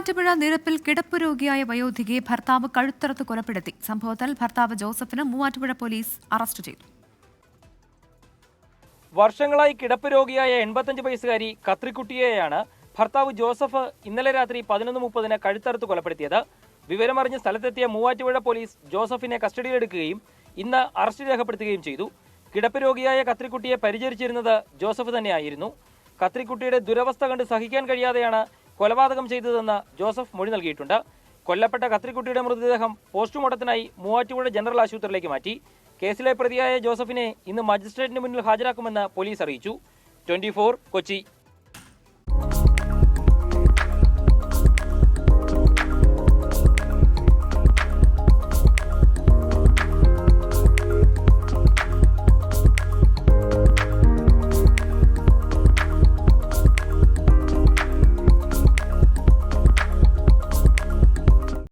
മൂവാറ്റുപുഴ നിരപ്പിൽ കിടപ്പ് രോഗിയായ വയോധികയെ ഭർത്താവ് കഴുത്തറുത്ത് കൊലപ്പെടുത്തി. സംഭവത്തിൽ ഭർത്താവ് ജോസഫിനെ മൂവാറ്റുപുഴ പോലീസ് അറസ്റ്റ് ചെയ്തു. വർഷങ്ങളായി കിടപ്പ് രോഗിയായ 85 വയസ്സുകാരി കത്രിക്കുട്ടിയെയാണ് ഭർത്താവ് ജോസഫ് ഇന്നലെ രാത്രി 11:30 കഴുത്തറുത്ത് കൊലപ്പെടുത്തിയത്. വിവരമറിഞ്ഞ് സ്ഥലത്തെത്തിയ മൂവാറ്റുപുഴ പോലീസ് ജോസഫിനെ കസ്റ്റഡിയിലെടുക്കുകയും ഇന്ന് അറസ്റ്റ് രേഖപ്പെടുത്തുകയും ചെയ്തു. കിടപ്പ് രോഗിയായ കത്രിക്കുട്ടിയെ പരിചരിച്ചിരുന്നത് ജോസഫ് തന്നെയായിരുന്നു. കത്രിക്കുട്ടിയുടെ ദുരവസ്ഥ കണ്ട് സഹിക്കാൻ കഴിയാതെയാണ് കൊലപാതകം ചെയ്തതെന്ന് ജോസഫ് മൊഴി നൽകിയിട്ടുണ്ട്. കൊല്ലപ്പെട്ട കത്രിക്കുട്ടിയുടെ മൃതദേഹം പോസ്റ്റ്മോർട്ടത്തിനായി മൂവാറ്റുപുഴ ജനറൽ ആശുപത്രിയിലേക്ക് മാറ്റി. കേസിലെ പ്രതിയായ ജോസഫിനെ ഇന്ന് മജിസ്ട്രേറ്റിന് മുന്നിൽ ഹാജരാക്കുമെന്ന് പോലീസ് അറിയിച്ചു. 24 കൊച്ചി.